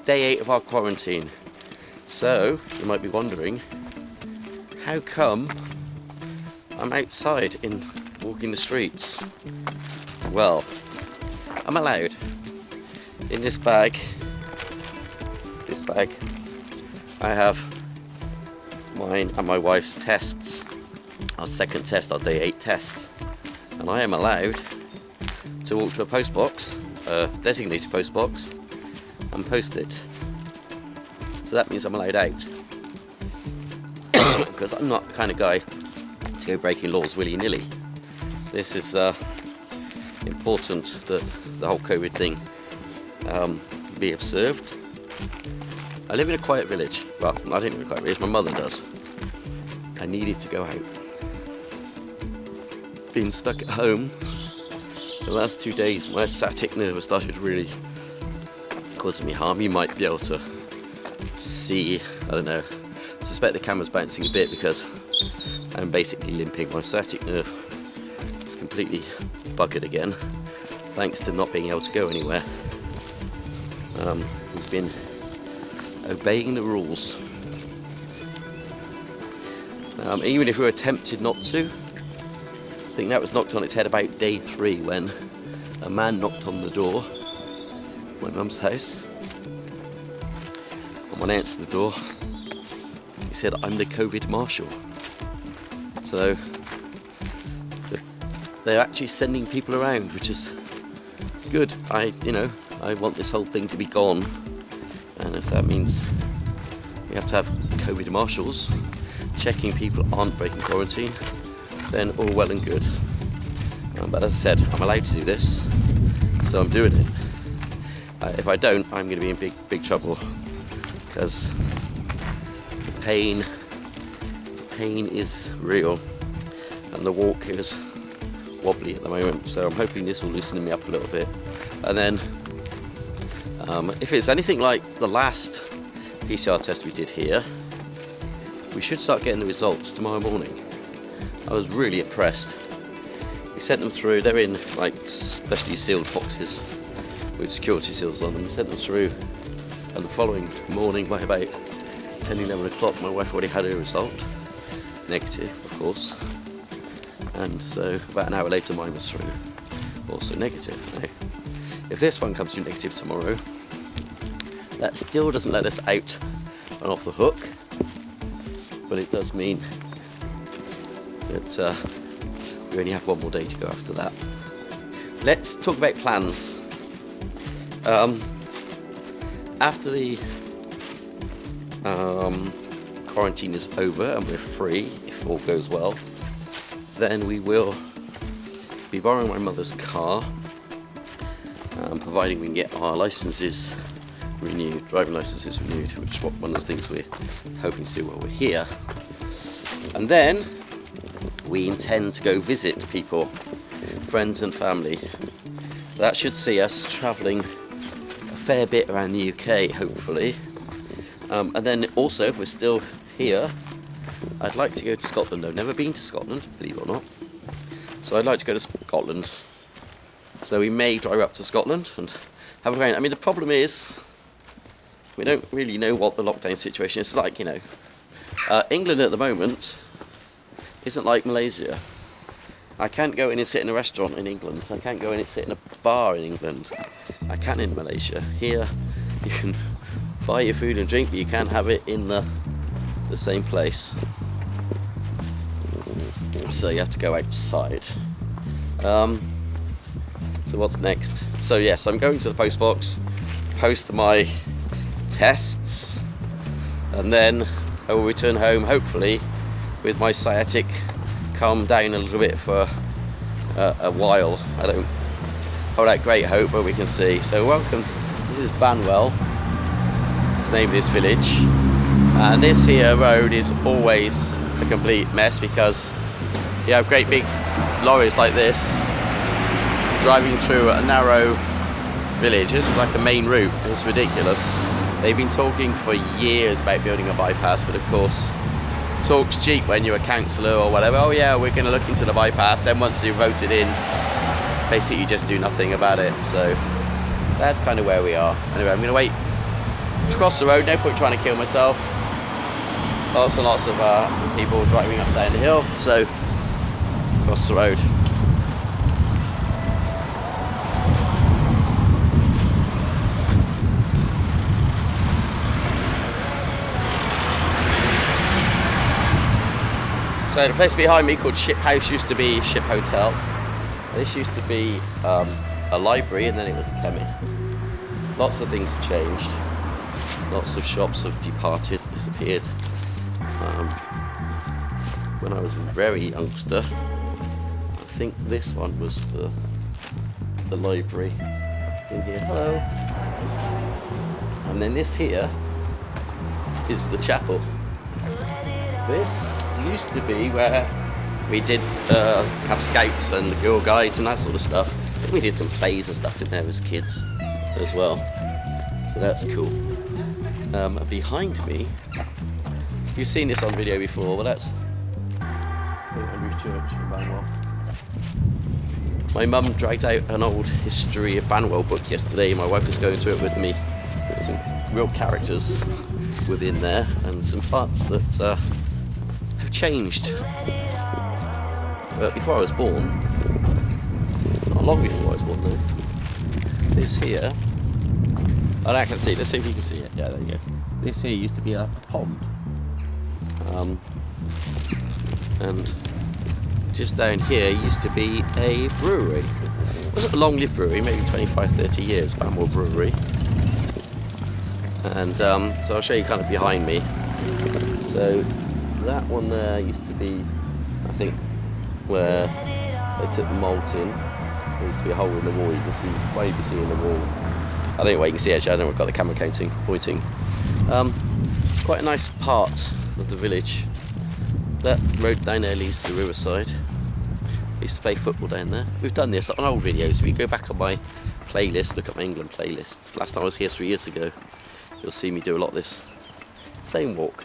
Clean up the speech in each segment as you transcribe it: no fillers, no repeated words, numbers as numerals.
day 8 of our quarantine. So, you might be wondering, how come I'm outside walking the streets? Well, I'm allowed. In this bag, I have mine and my wife's tests, our second test, our day 8 test. And I am allowed to walk to a post box, a designated post box, and post it. So that means I'm allowed out. Because I'm not the kind of guy to go breaking laws willy-nilly. This is important that the whole COVID thing be observed. I live in a quiet village. Well, I don't live in a quiet village, my mother does. I needed to go out. Been stuck at home the last 2 days. My sciatic nerve has started really causing me harm. You might be able to see, I don't know, I suspect the camera's bouncing a bit because I'm basically limping. My sciatic nerve is completely buggered again, thanks to not being able to go anywhere. We've been obeying the rules. Even if we were tempted not to, I think that was knocked on its head about day 3 when a man knocked on the door of my mum's house. And when I answered the door, he said, "I'm the COVID marshal." So they're actually sending people around, which is good. I want this whole thing to be gone. And if that means we have to have COVID marshals checking people aren't breaking quarantine, then all well and good. But as I said, I'm allowed to do this, so I'm doing it. If I don't, I'm going to be in big trouble, because the pain is real, and the walk is wobbly at the moment. So I'm hoping this will loosen me up a little bit. And then, if it's anything like the last PCR test we did here, we should start getting the results tomorrow morning. I was really impressed. We sent them through, they're in like specially sealed boxes with security seals on them. We sent them through, and the following morning by about 10, 11 o'clock, my wife already had her result. Negative, of course. And so about an hour later mine was through, also negative. Now, if this one comes through negative tomorrow, that still doesn't let us out and off the hook, but it does mean that we only have one more day to go after that. Let's talk about plans. After the quarantine is over and we're free, if all goes well, then we will be borrowing my mother's car, providing we can get our licenses renewed, driving licenses renewed, which is one of the things we're hoping to do while we're here. And then we intend to go visit people, friends and family. That should see us travelling a fair bit around the UK, hopefully. And then also, if we're still here, I'd like to go to Scotland. I've never been to Scotland, believe it or not. So I'd like to go to Scotland. So we may drive up to Scotland and have a round. I mean, the problem is, we don't really know what the lockdown situation is like, England at the moment isn't like Malaysia. I can't go in and sit in a restaurant in England. I can't go in and sit in a bar in England. I can in Malaysia. Here, you can buy your food and drink, but you can't have it in the same place. So you have to go outside. So what's next? So yes, I'm going to the post box, post my tests, and then I will return home, hopefully with my sciatic calmed down a little bit for a while. I don't hold out great hope, but we can see. So welcome, this is Banwell, it's the name of this village, and this here road is always a complete mess because you have great big lorries like this driving through a narrow village. It's like a main route, it's ridiculous. They've been talking for years about building a bypass, but of course talk's cheap when you're a councillor or whatever. Oh yeah, we're going to look into the bypass, then once you've voted in, basically you just do nothing about it. So that's kind of where we are. Anyway, I'm going to wait Across the road, no point trying to kill myself. Lots and lots of people driving up down the hill, so across the road. So the place behind me called Ship House used to be Ship Hotel. This used to be a library, and then it was a chemist. Lots of things have changed. Lots of shops have departed, disappeared. When I was a very youngster, I think this one was the library in here. Hello. And then this here is the chapel. This used to be where we did Cub Scouts and the Girl Guides and that sort of stuff. I think we did some plays and stuff in there as kids as well. So that's cool. Behind me, you've seen this on video before, well that's St Andrew's Church in Banwell. My mum dragged out an old history of Banwell book yesterday. My wife was going through it with me. There's some real characters within there and some parts that have changed. But before I was born, not long before I was born though, this here, I can see, let's see if you can see it. Yeah, there you go. This here used to be a pond. And just down here used to be a brewery. It wasn't a long-lived brewery, maybe 25, 30 years, Banwell Brewery. And so I'll show you kind of behind me. So that one there used to be, I think, where they took the malt in. There used to be a hole in the wall. You can see, well, you can see in the wall. I don't know what you can see actually, I don't know, I've got the camera pointing. Quite a nice part of the village. That road down there leads to the riverside. I used to play football down there. We've done this on old videos. If you go back on my playlist, look at my England playlists. Last time I was here 3 years ago, you'll see me do a lot of this. Same walk.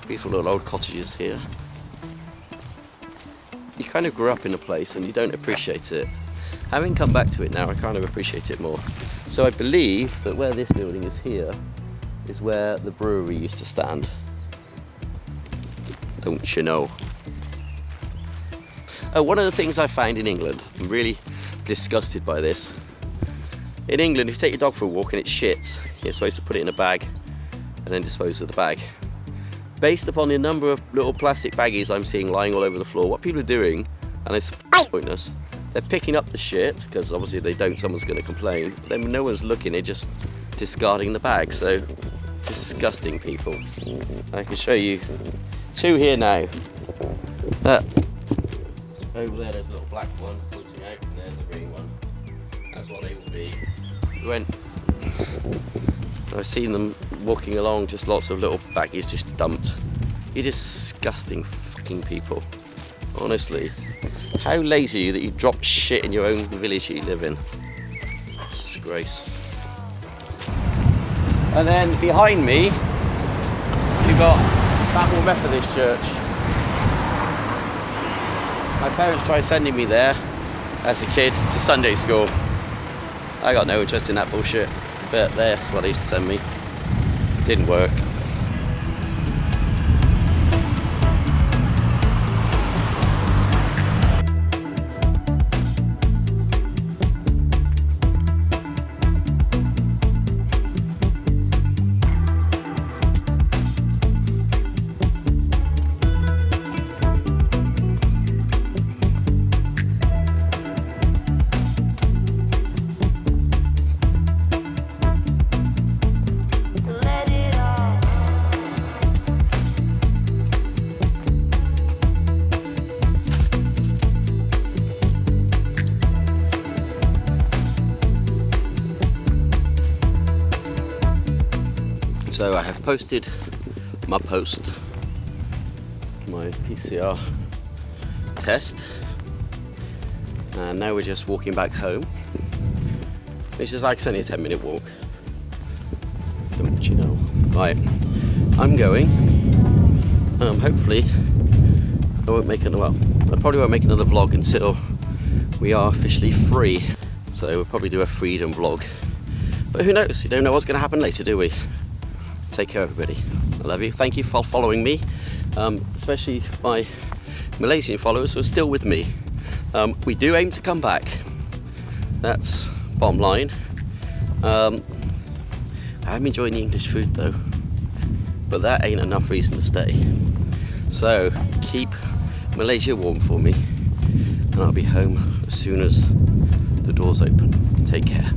Beautiful little old cottages here. You kind of grew up in a place and you don't appreciate it. Having come back to it now, I kind of appreciate it more. So I believe that where this building is here is where the brewery used to stand. Don't you know? Oh, one of the things I found in England, I'm really disgusted by this. In England, if you take your dog for a walk and it shits, you're supposed to put it in a bag and then dispose of the bag. Based upon the number of little plastic baggies I'm seeing lying all over the floor, what people are doing, and it's pointless, they're picking up the shit, because obviously if they don't, someone's going to complain, but then when no one's looking, they're just discarding the bag. So, disgusting people. I can show you two here now. That over there's a little black one pointing out, and there's a green one. That's what they will be. I've seen them walking along, just lots of little baggies just dumped. You disgusting fucking people. Honestly. How lazy are you that you drop shit in your own village that you live in? Disgrace. And then behind me, we've got Banwell Methodist Church. My parents tried sending me there as a kid to Sunday school. I got no interest in that bullshit, but that's what they used to send me. Didn't work. So I have posted my PCR test, and now we're just walking back home, which is like only a 10-minute walk. Don't you know? Right, I'm going. Hopefully I won't make another. Well, I probably won't make another vlog until we are officially free. So we'll probably do a freedom vlog But who knows? You don't know what's going to happen later, do we? Take care, everybody. I love you. Thank you for following me, especially my Malaysian followers who are still with me. We do aim to come back. That's bottom line. I'm enjoying the English food though, but that ain't enough reason to stay. So keep Malaysia warm for me, and I'll be home as soon as the doors open. Take care.